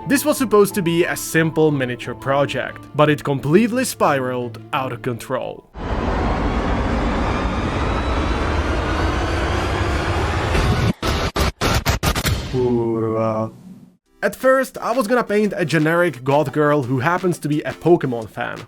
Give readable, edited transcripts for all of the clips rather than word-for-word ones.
This was supposed to be a simple miniature project, but it completely spiraled out of control. At first, I was gonna paint a generic goth girl who happens to be a Pokemon fan.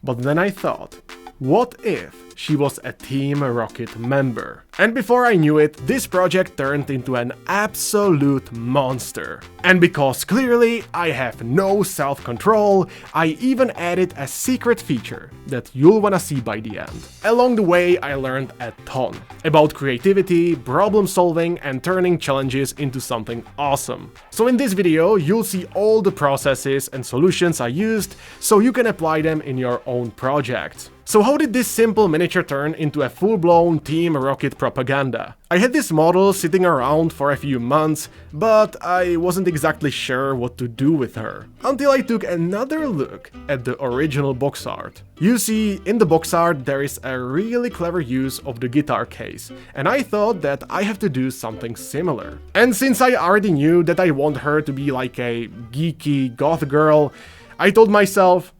But then I thought, what if she was a Team Rocket member? And before I knew it, this project turned into an absolute monster. And because clearly I have no self-control, I even added a secret feature that you'll wanna see by the end. Along the way, I learned a ton about creativity, problem solving, and turning challenges into something awesome. So in this video, you'll see all the processes and solutions I used so you can apply them in your own projects. So how did this simple miniature turn into a full-blown Team Rocket propaganda? I had this model sitting around for a few months, but I wasn't exactly sure what to do with her, until I took another look at the original box art. You see, in the box art there is a really clever use of the guitar case, and I thought that I have to do something similar. And since I already knew that I want her to be like a geeky goth girl, I told myself,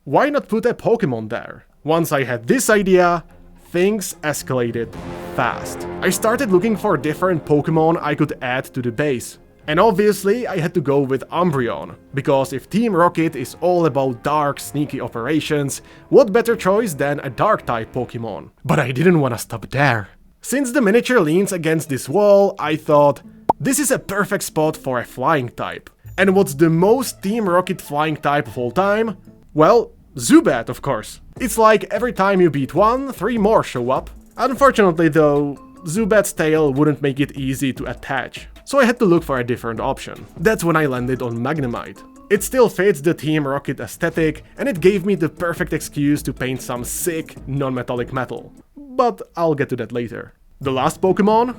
why not put a Pokemon there? Once I had this idea, things escalated fast. I started looking for different Pokemon I could add to the base. And obviously I had to go with Umbreon, because if Team Rocket is all about dark, sneaky operations, what better choice than a Dark-type Pokemon? But I didn't want to stop there. Since the miniature leans against this wall, I thought, this is a perfect spot for a flying type. And what's the most Team Rocket flying type of all time? Well, Zubat, of course. It's like every time you beat one, 3 more show up. Unfortunately though, Zubat's tail wouldn't make it easy to attach, so I had to look for a different option. That's when I landed on Magnemite. It still fits the Team Rocket aesthetic, and it gave me the perfect excuse to paint some sick, non-metallic metal. But I'll get to that later. The last Pokemon?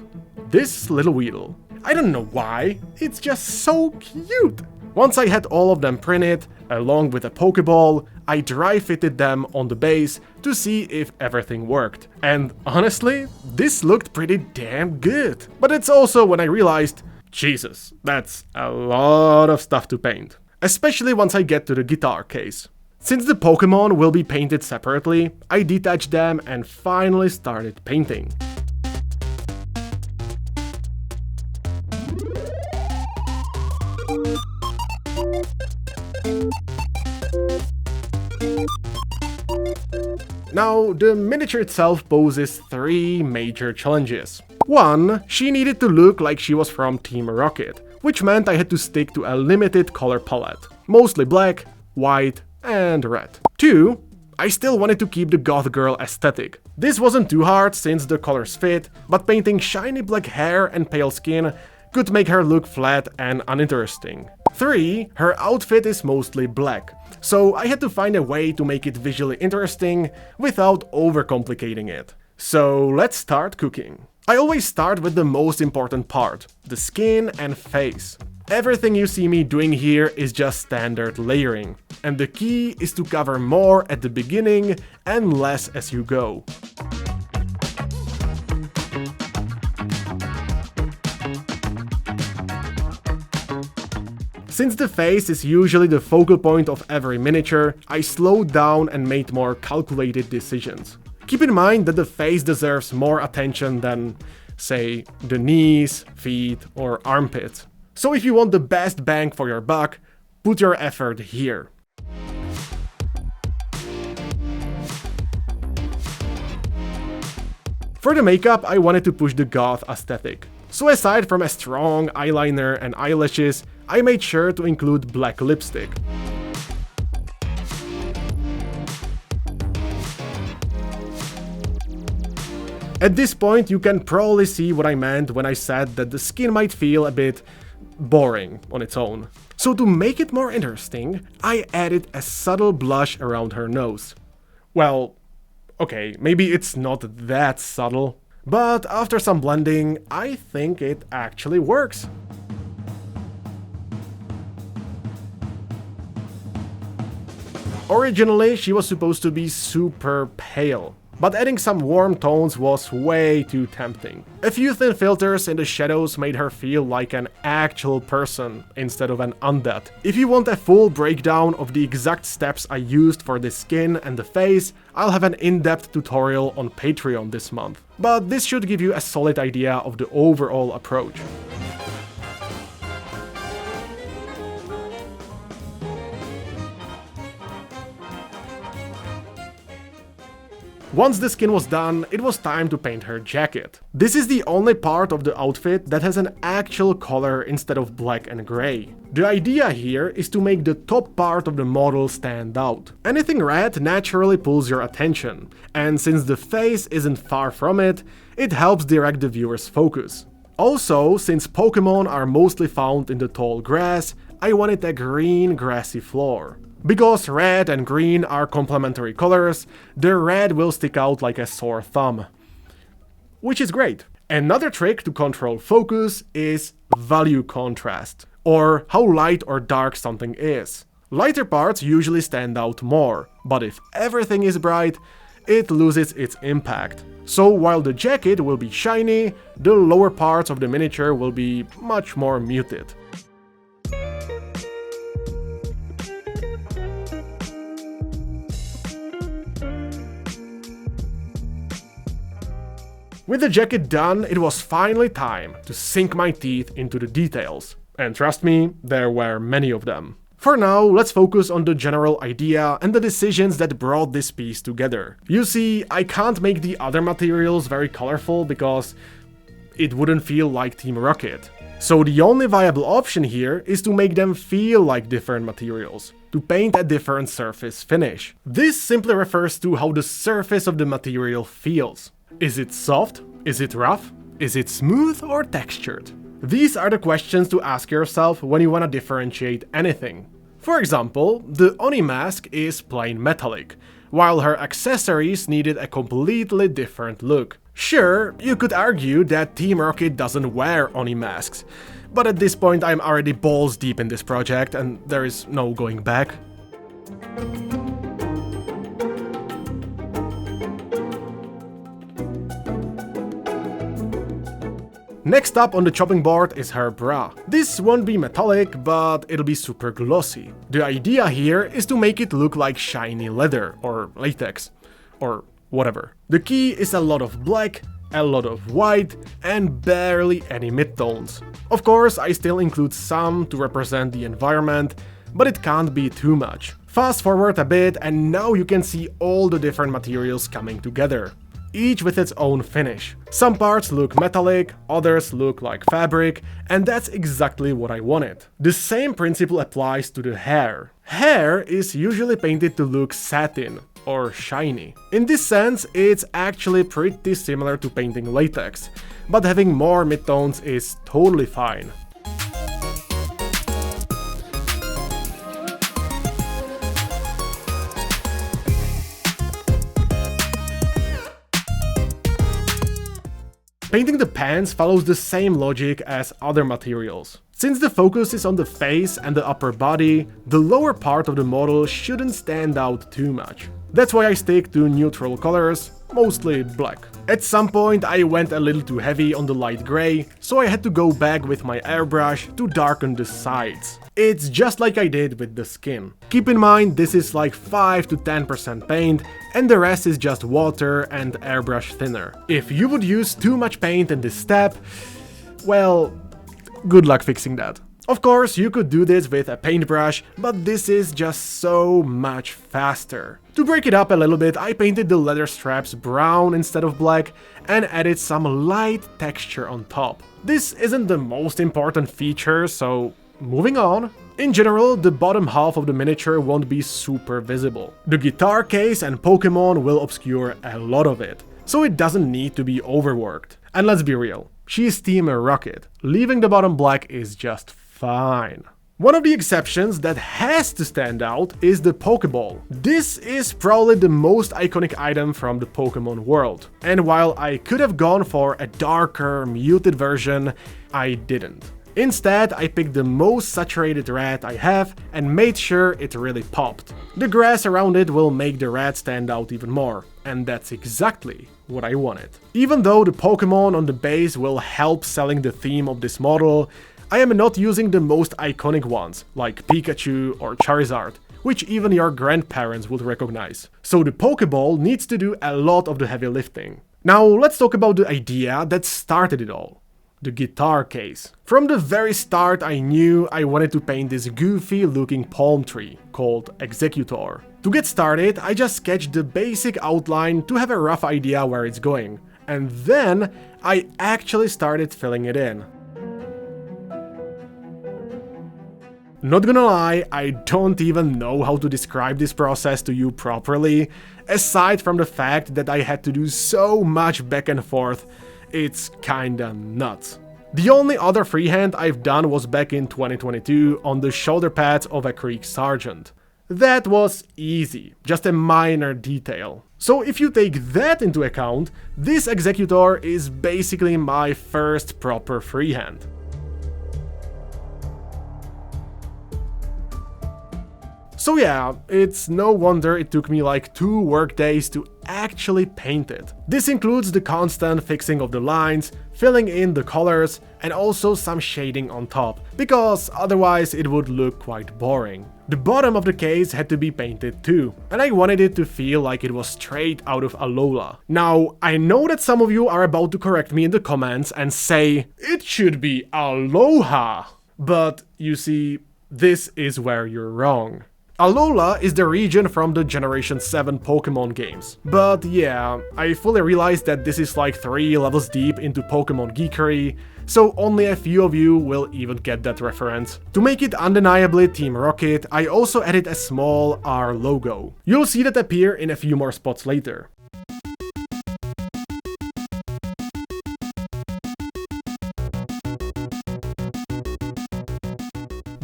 This little Weedle. I don't know why, it's just so cute! Once I had all of them printed, along with a Pokeball, I dry fitted them on the base to see if everything worked. And honestly, this looked pretty damn good. But it's also when I realized, Jesus, that's a lot of stuff to paint. Especially once I get to the guitar case. Since the Pokemon will be painted separately, I detached them and finally started painting. Now, the miniature itself poses 3 major challenges. 1, she needed to look like she was from Team Rocket, which meant I had to stick to a limited color palette, mostly black, white, and red. 2, I still wanted to keep the goth girl aesthetic. This wasn't too hard since the colors fit, but painting shiny black hair and pale skin could make her look flat and uninteresting. 3, her outfit is mostly black, so I had to find a way to make it visually interesting without overcomplicating it. So let's start cooking. I always start with the most important part, the skin and face. Everything you see me doing here is just standard layering, and the key is to cover more at the beginning and less as you go. Since the face is usually the focal point of every miniature, I slowed down and made more calculated decisions. Keep in mind that the face deserves more attention than, say, the knees, feet, or armpits. So if you want the best bang for your buck, put your effort here. For the makeup, I wanted to push the goth aesthetic. So aside from a strong eyeliner and eyelashes, I made sure to include black lipstick. At this point, you can probably see what I meant when I said that the skin might feel a bit boring on its own. So to make it more interesting, I added a subtle blush around her nose. Well, okay, maybe it's not that subtle, but after some blending, I think it actually works. Originally, she was supposed to be super pale, but adding some warm tones was way too tempting. A few thin filters in the shadows made her feel like an actual person instead of an undead. If you want a full breakdown of the exact steps I used for the skin and the face, I'll have an in-depth tutorial on Patreon this month. But this should give you a solid idea of the overall approach. Once the skin was done, it was time to paint her jacket. This is the only part of the outfit that has an actual color instead of black and gray. The idea here is to make the top part of the model stand out. Anything red naturally pulls your attention, and since the face isn't far from it, it helps direct the viewer's focus. Also, since Pokemon are mostly found in the tall grass, I wanted a green grassy floor. Because red and green are complementary colors, the red will stick out like a sore thumb. Which is great. Another trick to control focus is value contrast, or how light or dark something is. Lighter parts usually stand out more, but if everything is bright, it loses its impact. So while the jacket will be shiny, the lower parts of the miniature will be much more muted. With the jacket done, it was finally time to sink my teeth into the details. And trust me, there were many of them. For now, let's focus on the general idea and the decisions that brought this piece together. You see, I can't make the other materials very colorful because it wouldn't feel like Team Rocket. So the only viable option here is to make them feel like different materials, to paint a different surface finish. This simply refers to how the surface of the material feels. Is it soft? Is it rough? Is it smooth or textured? These are the questions to ask yourself when you want to differentiate anything. For example, the Oni mask is plain metallic, while her accessories needed a completely different look. Sure, you could argue that Team Rocket doesn't wear Oni masks, but at this point I'm already balls deep in this project and there is no going back. Next up on the chopping board is her bra. This won't be metallic, but it'll be super glossy. The idea here is to make it look like shiny leather or latex or whatever. The key is a lot of black, a lot of white, and barely any midtones. Of course, I still include some to represent the environment, but it can't be too much. Fast forward a bit and now you can see all the different materials coming together, each with its own finish. Some parts look metallic, others look like fabric, and that's exactly what I wanted. The same principle applies to the hair. Hair is usually painted to look satin or shiny. In this sense, it's actually pretty similar to painting latex, but having more midtones is totally fine. Painting the pants follows the same logic as other materials. Since the focus is on the face and the upper body, the lower part of the model shouldn't stand out too much. That's why I stick to neutral colors, mostly black. At some point I went a little too heavy on the light gray, so I had to go back with my airbrush to darken the sides. It's just like I did with the skin. Keep in mind this is like 5 to 10% paint and the rest is just water and airbrush thinner. If you would use too much paint in this step, well, good luck fixing that. Of course, you could do this with a paintbrush, but this is just so much faster. To break it up a little bit, I painted the leather straps brown instead of black and added some light texture on top. This isn't the most important feature, so moving on. In general, the bottom half of the miniature won't be super visible. The guitar case and Pokemon will obscure a lot of it, so it doesn't need to be overworked. And let's be real, she's Team Rocket. Leaving the bottom black is just fine. One of the exceptions that has to stand out is the Pokeball. This is probably the most iconic item from the Pokemon world. And while I could have gone for a darker, muted version, I didn't. Instead, I picked the most saturated red I have and made sure it really popped. The grass around it will make the rat stand out even more, and that's exactly what I wanted. Even though the Pokemon on the base will help selling the theme of this model, I am not using the most iconic ones, like Pikachu or Charizard, which even your grandparents would recognize. So the Pokeball needs to do a lot of the heavy lifting. Now let's talk about the idea that started it all. The guitar case. From the very start I knew I wanted to paint this goofy looking palm tree called Executor. To get started, I just sketched the basic outline to have a rough idea where it's going, and then I actually started filling it in. Not gonna lie, I don't even know how to describe this process to you properly, aside from the fact that I had to do so much back and forth, it's kinda nuts. The only other freehand I've done was back in 2022 on the shoulder pads of a Creek Sergeant. That was easy, just a minor detail. So if you take that into account, this Executor is basically my first proper freehand. So yeah, it's no wonder it took me like 2 work days to actually paint it. This includes the constant fixing of the lines, filling in the colors, and also some shading on top, because otherwise it would look quite boring. The bottom of the case had to be painted too, and I wanted it to feel like it was straight out of Alola. Now, I know that some of you are about to correct me in the comments and say, it should be Aloha! But you see, this is where you're wrong. Alola is the region from the Generation 7 Pokemon games. But yeah, I fully realize that this is like 3 levels deep into Pokemon geekery, so only a few of you will even get that reference. To make it undeniably Team Rocket, I also added a small R logo. You'll see that appear in a few more spots later.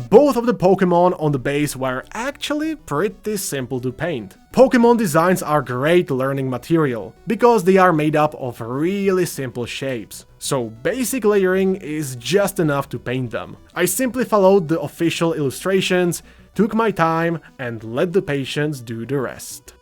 Both of the Pokemon on the base were actually pretty simple to paint. Pokemon designs are great learning material, because they are made up of really simple shapes. So basic layering is just enough to paint them. I simply followed the official illustrations, took my time, and let the patience do the rest.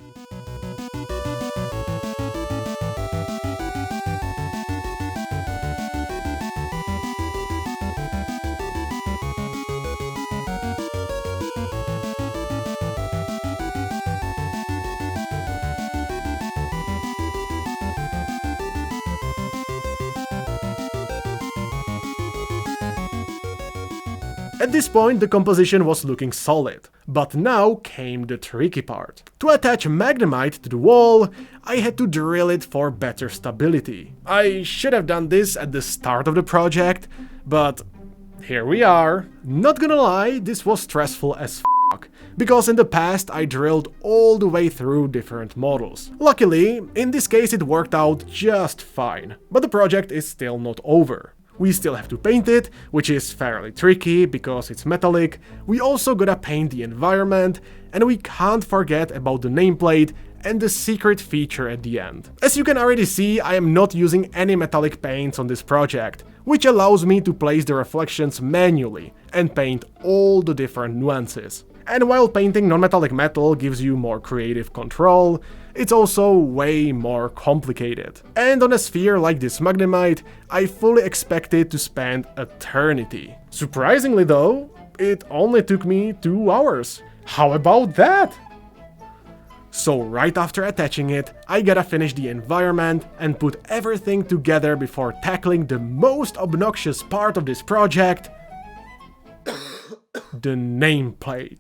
At this point, the composition was looking solid, but now came the tricky part. To attach Magnemite to the wall, I had to drill it for better stability. I should have done this at the start of the project, but here we are. Not gonna lie, this was stressful as fuck, because in the past I drilled all the way through different models. Luckily, in this case it worked out just fine, but the project is still not over. We still have to paint it, which is fairly tricky because it's metallic. We also gotta paint the environment, and we can't forget about the nameplate and the secret feature at the end. As you can already see, I am not using any metallic paints on this project, which allows me to place the reflections manually and paint all the different nuances. And while painting non-metallic metal gives you more creative control, it's also way more complicated. And on a sphere like this Magnemite, I fully expected to spend eternity. Surprisingly though, it only took me 2 hours. How about that? So right after attaching it, I gotta finish the environment and put everything together before tackling the most obnoxious part of this project, the nameplate.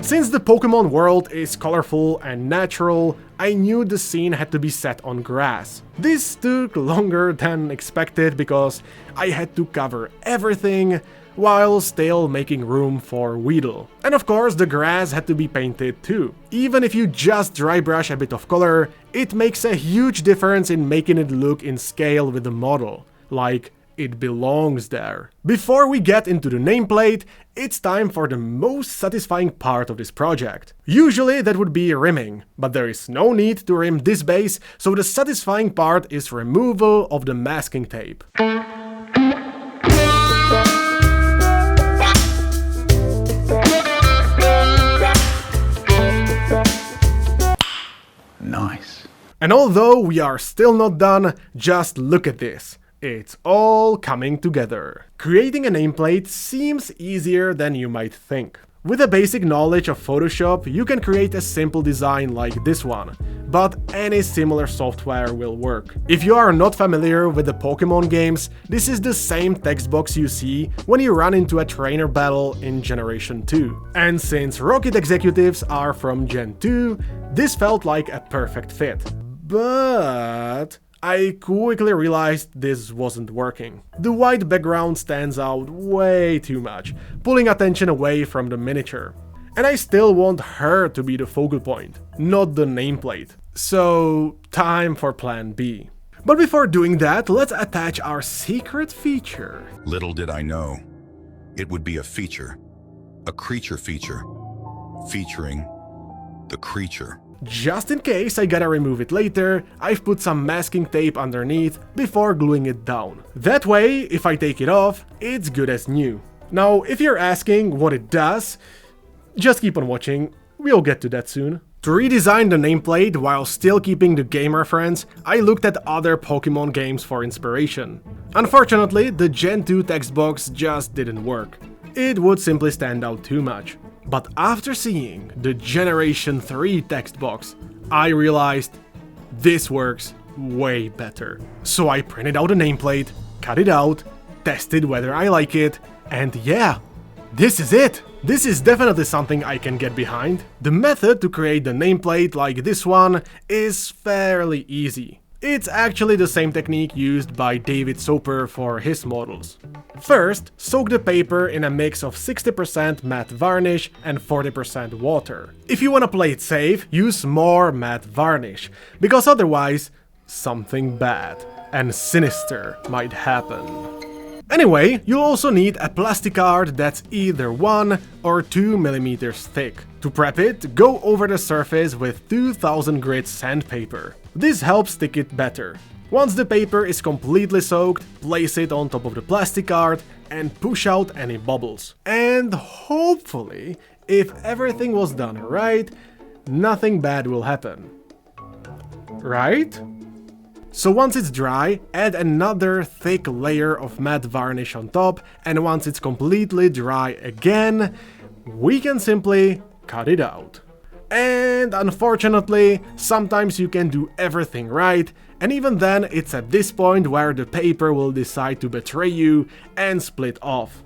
Since the Pokemon world is colorful and natural, I knew the scene had to be set on grass. This took longer than expected because I had to cover everything, while still making room for Weedle. And of course, the grass had to be painted too. Even if you just dry brush a bit of color, it makes a huge difference in making it look in scale with the model. Like, it belongs there. Before we get into the nameplate, it's time for the most satisfying part of this project. Usually that would be rimming, but there is no need to rim this base, so the satisfying part is removal of the masking tape. Nice. And although we are still not done, just look at this. It's all coming together. Creating a nameplate seems easier than you might think. With a basic knowledge of Photoshop, you can create a simple design like this one, but any similar software will work. If you are not familiar with the Pokemon games, this is the same text box you see when you run into a trainer battle in Generation 2. And since Rocket executives are from Gen 2, this felt like a perfect fit. But I quickly realized this wasn't working. The white background stands out way too much, pulling attention away from the miniature. And I still want her to be the focal point, not the nameplate. So, time for plan B. But before doing that, let's attach our secret feature. Little did I know, it would be a feature. A creature feature. Featuring the creature. Just in case I gotta remove it later, I've put some masking tape underneath before gluing it down. That way, if I take it off, it's good as new. Now, if you're asking what it does, just keep on watching, we'll get to that soon. To redesign the nameplate while still keeping the game reference, I looked at other Pokemon games for inspiration. Unfortunately, the Gen 2 text box just didn't work. It would simply stand out too much. But after seeing the Generation 3 text box, I realized this works way better. So I printed out a nameplate, cut it out, tested whether I like it, and yeah, this is it! This is definitely something I can get behind. The method to create the nameplate like this one is fairly easy. It's actually the same technique used by David Soper for his models. First, soak the paper in a mix of 60% matte varnish and 40% water. If you wanna play it safe, use more matte varnish, because otherwise, something bad and sinister might happen. Anyway, you'll also need a plastic card that's either 1 or 2 millimeters thick. To prep it, go over the surface with 2000 grit sandpaper. This helps stick it better. Once the paper is completely soaked, place it on top of the plastic card and push out any bubbles. And hopefully, if everything was done right, nothing bad will happen. Right? So once it's dry, add another thick layer of matte varnish on top, and once it's completely dry again, we can simply cut it out. And unfortunately, sometimes you can do everything right, and even then it's at this point where the paper will decide to betray you and split off.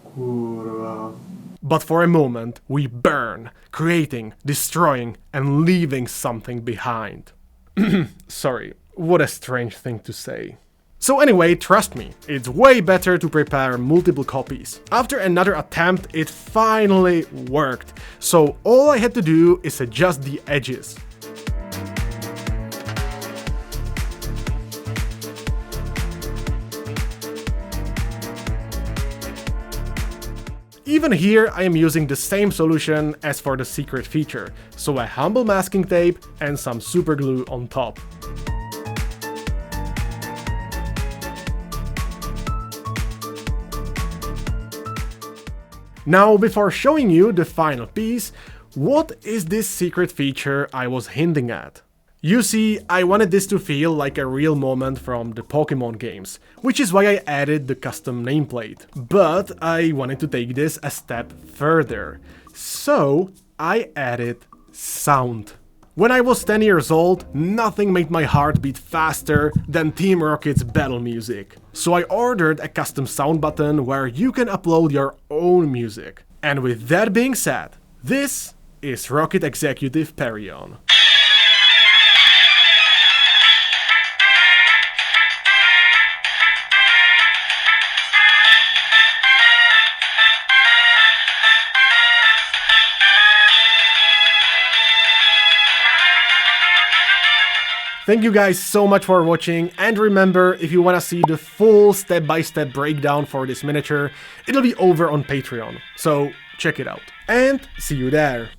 But for a moment, we burn, creating, destroying, and leaving something behind. Sorry, what a strange thing to say. So anyway, trust me, it's way better to prepare multiple copies. After another attempt, it finally worked. So all I had to do is adjust the edges. Even here I am using the same solution as for the secret feature, so a humble masking tape and some super glue on top. Now, before showing you the final piece, what is this secret feature I was hinting at? You see, I wanted this to feel like a real moment from the Pokemon games, which is why I added the custom nameplate. But I wanted to take this a step further, so I added sound. When I was 10 years old, nothing made my heart beat faster than Team Rocket's battle music. So I ordered a custom sound button where you can upload your own music. And with that being said, this is Rocket Executive Perion. Thank you guys so much for watching, and remember, if you want to see the full step-by-step breakdown for this miniature, it'll be over on Patreon, so check it out. And see you there!